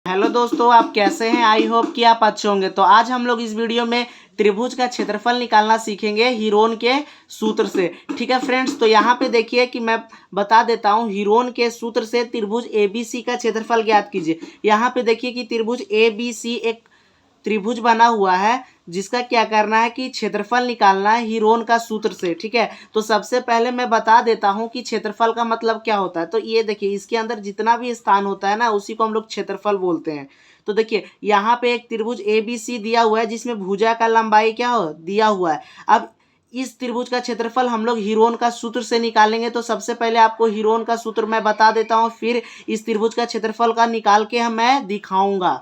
Hello दोस्तों, आप कैसे हैं। आई होप कि आप अच्छे होंगे। तो आज हम लोग इस वीडियो में त्रिभुज का क्षेत्रफल निकालना सीखेंगे हीरोन के सूत्र से। ठीक है फ्रेंड्स, तो यहाँ पे देखिए कि मैं बता देता हूँ। हीरोन के सूत्र से त्रिभुज ABC का क्षेत्रफल ज्ञात कीजिए। यहाँ पे देखिए कि त्रिभुज ABC एक त्रिभुज बना हुआ है जिसका क्या करना है कि क्षेत्रफल निकालना है हीरोन का सूत्र से। ठीक है, तो सबसे पहले मैं बता देता हूं कि क्षेत्रफल का मतलब क्या होता है। तो ये देखिए, इसके अंदर जितना भी स्थान होता है ना, उसी को हम लोग क्षेत्रफल बोलते हैं। तो देखिए यहाँ पे एक त्रिभुज ABC दिया हुआ है जिसमें भुजा का लंबाई क्या हो दिया हुआ है। अब इस त्रिभुज का क्षेत्रफल हम लोग हीरोन का सूत्र से निकालेंगे। तो सबसे पहले आपको हीरोन का सूत्र मैं बता देता हूँ, फिर इस त्रिभुज का क्षेत्रफल का निकाल के मैं दिखाऊंगा।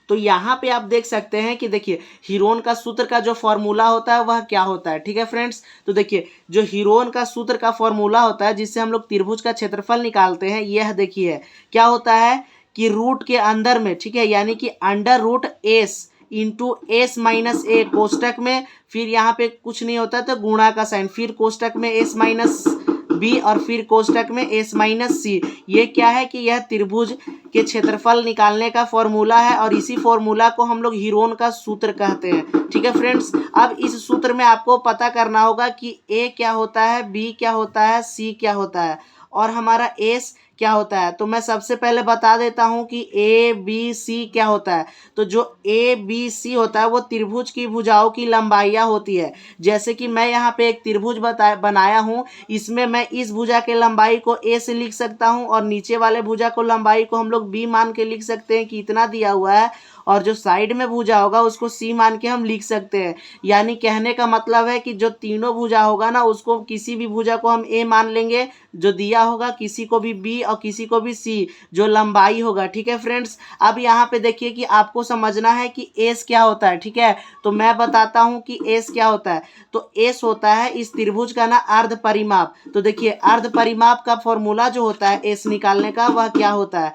तो यहाँ पे आप देख सकते हैं कि देखिए हीरोन का सूत्र का जो फॉर्मूला होता है वह क्या होता है। ठीक है फ्रेंड्स, तो देखिए जो हीरोन का सूत्र का फॉर्मूला होता है जिससे हम लोग त्रिभुज का क्षेत्रफल निकालते हैं, यह देखिए क्या होता है कि रूट के अंदर में, ठीक है, यानी कि under root S into S minus A कोष्टक में, फिर यहाँ पे कुछ नहीं होता तो गुणा का साइन, फिर कोष्टक में एस माइनस बी और फिर कोष्टक में एस माइनस सी। ये क्या है कि यह त्रिभुज के क्षेत्रफल निकालने का फॉर्मूला है और इसी फॉर्मूला को हम लोग हीरोन का सूत्र कहते हैं। ठीक है फ्रेंड्स, अब इस सूत्र में आपको पता करना होगा कि ए क्या होता है, बी क्या होता है, सी क्या होता है और हमारा एस क्या होता है। तो मैं सबसे पहले बता देता हूं कि ए बी सी क्या होता है। तो जो ए बी सी होता है वो त्रिभुज की भुजाओं की लंबाइयाँ होती है। जैसे कि मैं यहाँ पे एक त्रिभुज बनाया हूँ, इसमें मैं इस भुजा के लंबाई को ए से लिख सकता हूँ और नीचे वाले भुजा को लंबाई को हम लोग बी मान के लिख सकते हैं कि इतना दिया हुआ है, और जो साइड में भुजा होगा उसको सी मान के हम लिख सकते हैं। यानी कहने का मतलब है कि जो तीनों भुजा होगा ना, उसको किसी भी भुजा को हम ए मान लेंगे जो दिया होगा, किसी को भी बी और किसी को भी सी जो लंबाई होगा। ठीक है फ्रेंड्स, अब यहाँ पे देखिए कि आपको समझना है कि एस क्या होता है। ठीक है, तो मैं बताता हूँ कि एस क्या होता है। तो एस होता है इस त्रिभुज का ना अर्ध परिमाप। तो देखिए अर्ध परिमाप का फॉर्मूला जो होता है एस निकालने का वह क्या होता है,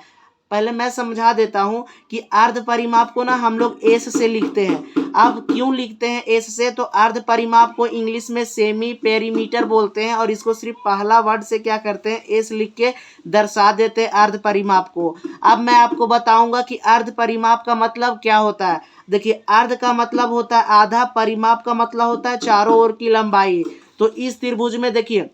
पहले मैं समझा देता हूं कि अर्ध परिमाप को ना हम लोग एस से लिखते हैं। अब क्यों लिखते हैं एस से, तो अर्ध परिमाप को इंग्लिश में सेमी पेरीमीटर बोलते हैं और इसको सिर्फ पहला वर्ड से क्या करते हैं, एस लिख के दर्शा देते हैं अर्ध परिमाप को। अब मैं आपको बताऊंगा कि अर्ध परिमाप का मतलब क्या होता है। देखिए अर्ध का मतलब होता है आधा, परिमाप का मतलब होता है चारों ओर की लंबाई। तो इस त्रिभुज में देखिए,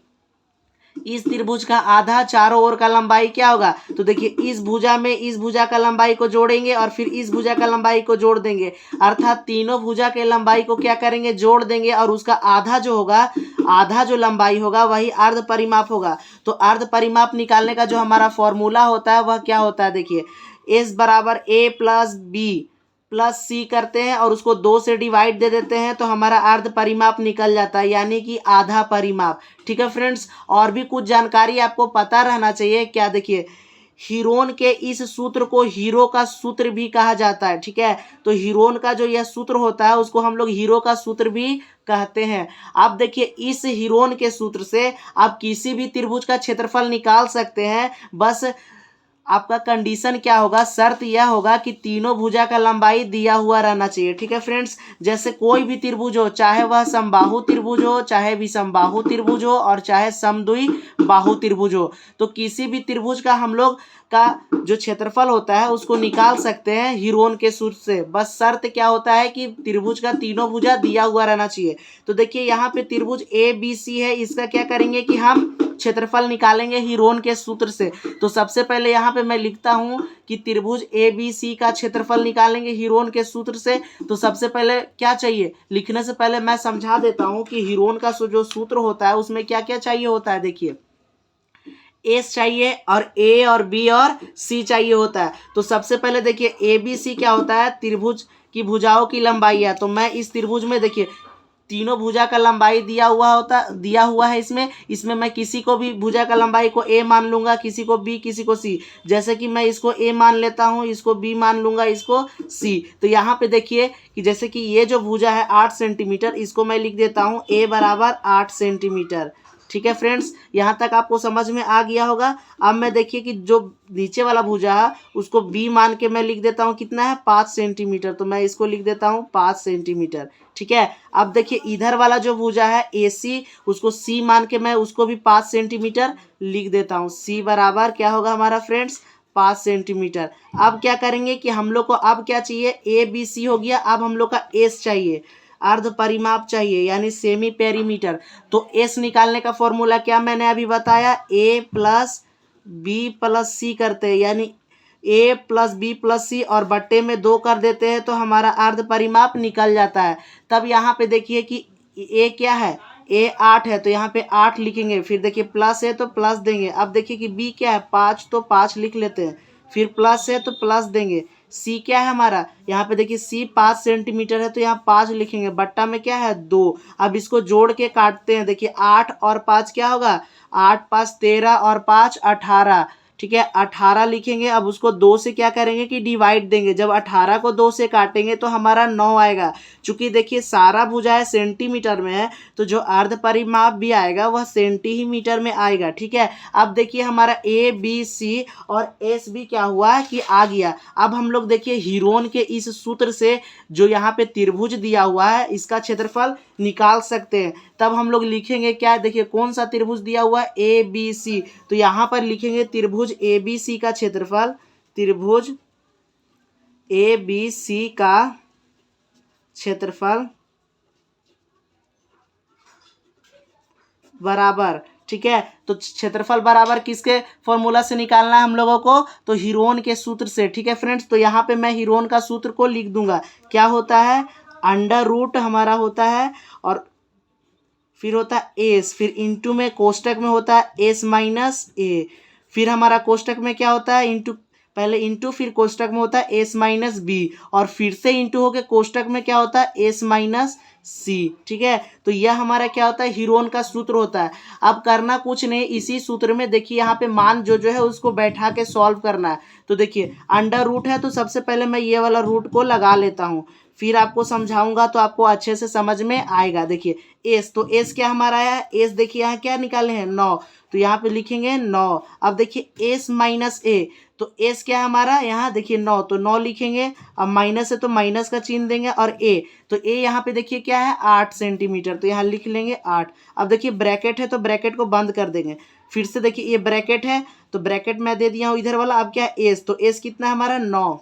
इस त्रिभुज का आधा चारों ओर का लंबाई क्या होगा। तो देखिए इस भुजा में इस भुजा का लंबाई को जोड़ेंगे और फिर इस भुजा का लंबाई को जोड़ देंगे, अर्थात तीनों भुजा के लंबाई को क्या करेंगे, जोड़ देंगे और उसका आधा जो होगा, आधा जो लंबाई होगा वही अर्ध परिमाप होगा। तो अर्ध परिमाप निकालने का जो हमारा फॉर्मूला होता है वह क्या होता है, देखिए एस बराबर ए प्लस बी प्लस सी करते हैं और उसको 2 से डिवाइड दे देते हैं तो हमारा अर्ध परिमाप निकल जाता है, यानी कि आधा परिमाप। ठीक है फ्रेंड्स, और भी कुछ जानकारी आपको पता रहना चाहिए। क्या, देखिए हीरोन के इस सूत्र को हीरो का सूत्र भी कहा जाता है। ठीक है, तो हीरोन का जो यह सूत्र होता है उसको हम लोग हीरो का सूत्र भी कहते हैं। आप देखिए इस हीरोन के सूत्र से आप किसी भी त्रिभुज का क्षेत्रफल निकाल सकते हैं। बस आपका कंडीशन क्या होगा, शर्त यह होगा कि तीनों भुजा का लंबाई दिया हुआ रहना चाहिए। ठीक है फ्रेंड्स, जैसे कोई भी त्रिभुज हो, चाहे वह समबाहु त्रिभुज हो, चाहे विषमबाहु त्रिभुज हो और चाहे समद्वि बाहु त्रिभुज हो, तो किसी भी त्रिभुज का हम लोग का जो क्षेत्रफल होता है उसको निकाल सकते हैं हीरोन के सूत्र से। बस शर्त क्या होता है कि त्रिभुज का तीनों भुजा दिया हुआ रहना चाहिए। तो देखिए यहाँ पे त्रिभुज ए बी सी है, इसका क्या करेंगे कि हम क्षेत्रफल निकालेंगे हीरोन के सूत्र से। तो सबसे पहले यहाँ पे मैं लिखता हूँ कि त्रिभुज ए बी सी का क्षेत्रफल निकालेंगे हीरोन के सूत्र से। तो सबसे पहले क्या चाहिए, लिखने से पहले मैं समझा देता हूँ कि हीरोन का जो सूत्र होता है उसमें क्या क्या चाहिए होता है। देखिए एस चाहिए और ए और बी और सी चाहिए होता है। तो सबसे पहले देखिए ए बी सी क्या होता है, त्रिभुज की भुजाओं की लंबाई है। तो मैं इस त्रिभुज में देखिए तीनों भुजा का लंबाई दिया हुआ है। इसमें मैं किसी को भी भुजा का लंबाई को ए मान लूंगा, किसी को बी, किसी को सी। जैसे कि मैं इसको ए मान लेता हूँ, इसको बी मान लूंगा, इसको सी। तो यहाँ पे देखिए कि जैसे कि ये जो भुजा है 8 सेंटीमीटर, इसको मैं लिख देता हूँ ए बराबर 8 सेंटीमीटर। ठीक है फ्रेंड्स, यहाँ तक आपको समझ में आ गया होगा। अब मैं देखिए कि जो नीचे वाला भुजा है उसको बी मान के मैं लिख देता हूँ कितना है, 5 सेंटीमीटर। तो मैं इसको लिख देता हूँ 5 सेंटीमीटर। ठीक है, अब देखिए इधर वाला जो भुजा है ए सी, उसको सी मान के मैं उसको भी 5 सेंटीमीटर लिख देता हूँ। सी बराबर क्या होगा हमारा फ्रेंड्स, 5 सेंटीमीटर। अब क्या करेंगे कि हम लोग को अब क्या चाहिए, ए बी सी हो गया, अब हम लोग का एस चाहिए, अर्ध परिमाप चाहिए यानी सेमी पेरीमीटर। तो एस निकालने का फॉर्मूला क्या मैंने अभी बताया, ए प्लस बी प्लस सी करते हैं, यानी ए प्लस बी प्लस सी और बट्टे में 2 कर देते हैं तो हमारा अर्ध परिमाप निकल जाता है। तब यहाँ पे देखिए कि ए क्या है, ए 8 है तो यहाँ पे 8 लिखेंगे, फिर देखिए प्लस है तो प्लस देंगे। अब देखिए कि बी क्या है 5 तो 5 लिख लेते हैं, फिर प्लस है तो प्लस देंगे। सी क्या है हमारा, यहाँ पे देखिए सी 5 सेंटीमीटर है तो यहाँ 5 लिखेंगे, बट्टा में क्या है 2। अब इसको जोड़ के काटते हैं, देखिए 8 और 5 क्या होगा, 8 5 13 और 5 18, ठीक है 18 लिखेंगे। अब उसको 2 से क्या करेंगे कि डिवाइड देंगे, जब 18 को 2 से काटेंगे तो हमारा 9 आएगा। चूंकि देखिए सारा भुजाएं सेंटीमीटर में है तो जो अर्ध परिमाप भी आएगा वह सेंटीमीटर में आएगा, ठीक है। अब देखिए हमारा ए बी सी और एस भी क्या हुआ कि आ गया। अब हम लोग देखिए हीरोन के इस सूत्र से जो यहाँ पे त्रिभुज दिया हुआ है इसका क्षेत्रफल निकाल सकते हैं। तब हम लोग लिखेंगे क्या, देखिए कौन सा त्रिभुज दिया हुआ है, ए बी सी, तो यहाँ पर लिखेंगे त्रिभुज ए बी सी का क्षेत्रफल, त्रिभुज ए बी सी का क्षेत्रफल बराबर, ठीक है। तो क्षेत्रफल बराबर किसके फॉर्मूला से निकालना है हम लोगों को, तो हीरोन के सूत्र से, ठीक है फ्रेंड्स। तो यहाँ पे मैं हीरोन का सूत्र को लिख दूंगा, क्या होता है, अंडर रूट हमारा होता है और फिर होता है एस, फिर इंटू में कोष्टक में होता है एस माइनस ए, फिर हमारा कोष्टक में क्या होता है इंटू, पहले इंटू फिर कोष्टक में होता है एस माइनस बी और फिर से इंटू होके कोष्टक में क्या होता है एस माइनस सी, ठीक है। तो यह हमारा क्या होता है, हीरोन का सूत्र होता है। अब करना कुछ नहीं, इसी सूत्र में देखिए यहाँ पे मान जो है उसको बैठा के सॉल्व करना है। तो देखिए अंडर रूट है तो सबसे पहले मैं ये वाला रूट को लगा लेता हूँ, फिर आपको समझाऊंगा तो आपको अच्छे से समझ में आएगा। देखिए एस, तो एस क्या हमारा है, एस देखिए यहाँ क्या निकाले हैं 9, तो यहाँ पे लिखेंगे 9। अब देखिए एस माइनस ए, तो एस क्या है हमारा, यहाँ देखिए 9, तो 9 लिखेंगे। अब माइनस है तो माइनस का चिन्ह देंगे और ए, तो ए यहाँ पे देखिए क्या है 8 सेंटीमीटर, तो यहाँ लिख लेंगे 8। अब देखिए ब्रैकेट है तो ब्रैकेट को बंद कर देंगे, फिर से देखिए ये ब्रैकेट है तो ब्रैकेट मैं दे दिया हूँ इधर वाला। अब क्या है एस, तो एस कितना है हमारा 9,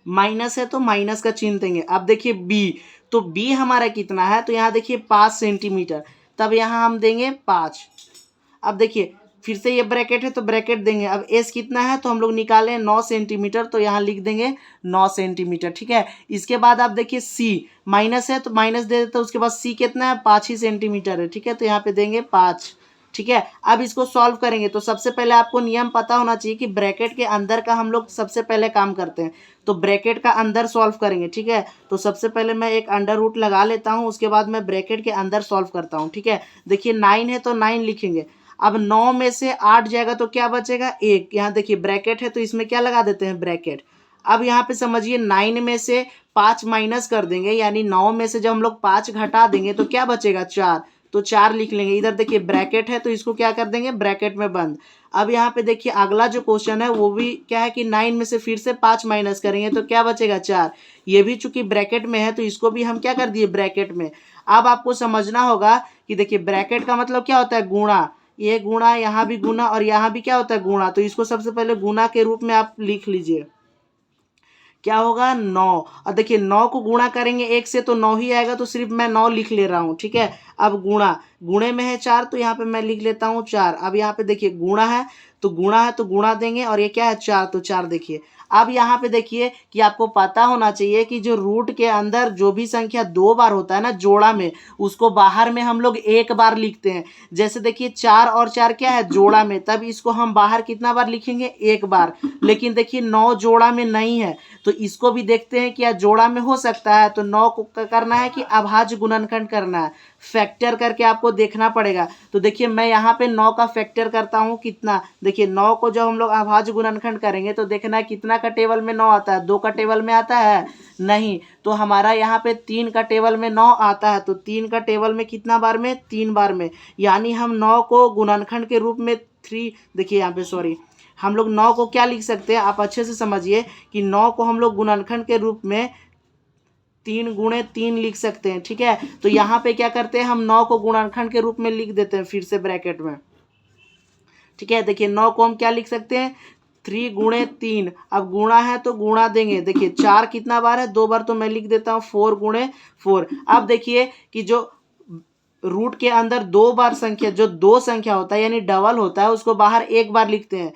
माइनस है तो माइनस का चिन्ह देंगे। अब देखिए बी, तो बी हमारा कितना है, तो यहाँ देखिए 5 सेंटीमीटर, तब यहाँ हम देंगे 5। अब देखिए फिर से ये ब्रैकेट है तो ब्रैकेट देंगे। अब एस कितना है तो हम लोग निकालें 9 सेंटीमीटर, तो यहाँ लिख देंगे 9 सेंटीमीटर, ठीक है। इसके बाद आप देखिए सी, माइनस है तो माइनस दे देते, उसके बाद सी कितना है 5 ही सेंटीमीटर है, ठीक है, तो यहाँ पे देंगे 5, ठीक है। अब इसको सॉल्व करेंगे तो सबसे पहले आपको नियम पता होना चाहिए कि ब्रैकेट के अंदर का हम लोग सबसे पहले काम करते हैं, तो ब्रैकेट का अंदर सॉल्व करेंगे, ठीक है। तो सबसे पहले मैं एक अंडर रूट लगा लेता हूँ, उसके बाद मैं ब्रैकेट के अंदर सॉल्व करता हूँ, ठीक है। देखिए 9 है तो 9 लिखेंगे। अब 9 में से 8 जाएगा तो क्या बचेगा 1, यहाँ देखिए ब्रैकेट है तो इसमें क्या लगा देते हैं ब्रैकेट। अब यहाँ पे समझिए 9 में से 5 माइनस कर देंगे, यानी 9 में से जब हम लोग 5 घटा देंगे तो क्या बचेगा 4, तो 4 लिख लेंगे। इधर देखिए ब्रैकेट है तो इसको क्या कर देंगे ब्रैकेट में बंद। अब यहाँ पे देखिए अगला जो क्वेश्चन है वो भी क्या है कि 9 में से फिर से 5 माइनस करेंगे तो क्या बचेगा 4, ये भी चूंकि ब्रैकेट में है तो इसको भी हम क्या कर दिए ब्रैकेट में। अब आपको समझना होगा कि देखिए ब्रैकेट का मतलब क्या होता है गुणा, ये गुणा, यहाँ भी गुणा और यहाँ भी क्या होता है गुणा, तो इसको सबसे पहले गुणा के रूप में आप लिख लीजिए, क्या होगा 9। और देखिए 9 को गुणा करेंगे 1 से तो 9 ही आएगा, तो सिर्फ मैं 9 लिख ले रहा हूँ, ठीक है। अब गुणा, गुणे में है 4 तो यहाँ पे मैं लिख लेता हूँ 4। अब यहाँ पे देखिए गुणा है तो गुणा देंगे और ये क्या है 4, तो 4 देखिए। अब यहाँ पे देखिए कि आपको पता होना चाहिए कि जो रूट के अंदर जो भी संख्या 2 बार होता है ना जोड़ा में, उसको बाहर में हम लोग 1 बार लिखते हैं। जैसे देखिए 4 और 4 क्या है जोड़ा में, तब इसको हम बाहर कितना बार लिखेंगे 1 बार। लेकिन देखिए 9 जोड़ा में नहीं है तो इसको भी देखते हैं कि जोड़ा में हो सकता है, तो 9 को करना है कि अभाज्य गुणनखंड करना है, फैक्टर करके आपको देखना पड़ेगा। तो देखिए मैं यहाँ पे 9 का फैक्टर करता हूँ, कितना, देखिए 9 को जब हम लोग अभाज्य गुणनखंड करेंगे तो देखना है कितना का टेबल में 9 आता है, 2 का टेबल में आता है नहीं, तो हमारा यहाँ पे 3 का टेबल में 9 आता है। तो 3 का टेबल में कितना बार में 3 बार में, यानी हम 9 को गुणनखंड के रूप में 3, देखिए यहाँ पे सॉरी, हम लोग 9 को क्या लिख सकते हैं, आप अच्छे से समझिए कि 9 को हम लोग गुणनखंड के रूप में 3 गुणे 3 लिख सकते हैं, ठीक है। तो यहाँ पे क्या करते हैं हम 9 को गुणनखंड के रूप में लिख देते हैं फिर से ब्रैकेट में, ठीक है। देखिए 9 को हम क्या लिख सकते हैं 3 गुणे 3, अब गुणा है तो गुणा देंगे। देखिए 4 कितना बार है, 2 बार, तो मैं लिख देता हूँ 4 गुणे 4। अब देखिए कि जो रूट के अंदर 2 बार संख्या, जो 2 संख्या होता है यानी डबल होता है, उसको बाहर 1 बार लिखते हैं।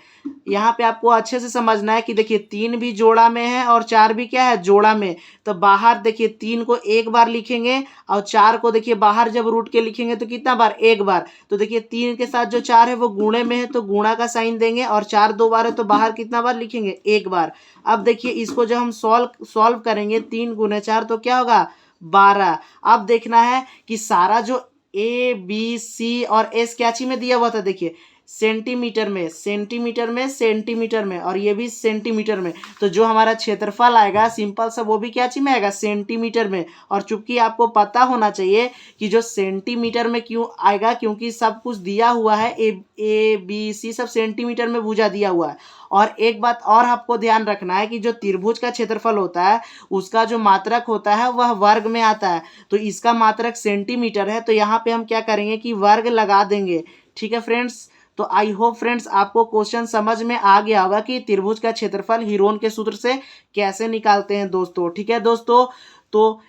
यहाँ पे आपको अच्छे से समझना है कि देखिए 3 भी जोड़ा में है और 4 भी क्या है, जोड़ा में। तो बाहर देखिए 3 को 1 बार लिखेंगे और 4 को देखिए बाहर जब रूट के लिखेंगे तो कितना बार, 1 बार। तो देखिए 3 के साथ जो 4 है वो गुणे में है तो गुणा का साइन देंगे, और 4 2 बार है तो बाहर कितना बार लिखेंगे, 1 बार। अब देखिए इसको जब हम सॉल्व करेंगे 3 गुणे 4 तो क्या होगा, 12। अब देखना है कि सारा जो ए बी सी और एस क्या चीज में दिया हुआ था, देखिए सेंटीमीटर में, सेंटीमीटर में, सेंटीमीटर में, और ये भी सेंटीमीटर में। तो जो हमारा क्षेत्रफल आएगा सिंपल सा, वो भी क्या चीज में आएगा, सेंटीमीटर में। और चूंकि आपको पता होना चाहिए कि जो सेंटीमीटर में क्यों आएगा, क्योंकि सब कुछ दिया हुआ है, ए बी सी सब सेंटीमीटर में भुजा दिया हुआ है। और एक बात और आपको ध्यान रखना है कि जो त्रिभुज का क्षेत्रफल होता है उसका जो मात्रक होता है वह वर्ग में आता है। तो इसका मात्रक सेंटीमीटर है, तो यहाँ पे हम क्या करेंगे कि वर्ग लगा देंगे। ठीक है फ्रेंड्स, तो आई होप फ्रेंड्स आपको क्वेश्चन समझ में आ गया होगा कि त्रिभुज का क्षेत्रफल हीरोन के सूत्र से कैसे निकालते हैं दोस्तों। ठीक है दोस्तों, तो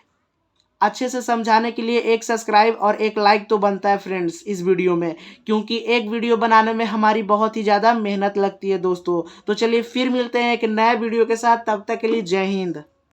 अच्छे से समझाने के लिए एक सब्सक्राइब और एक लाइक तो बनता है फ्रेंड्स इस वीडियो में, क्योंकि एक वीडियो बनाने में हमारी बहुत ही ज़्यादा मेहनत लगती है दोस्तों। तो चलिए फिर मिलते हैं एक नए वीडियो के साथ, तब तक के लिए जय हिंद।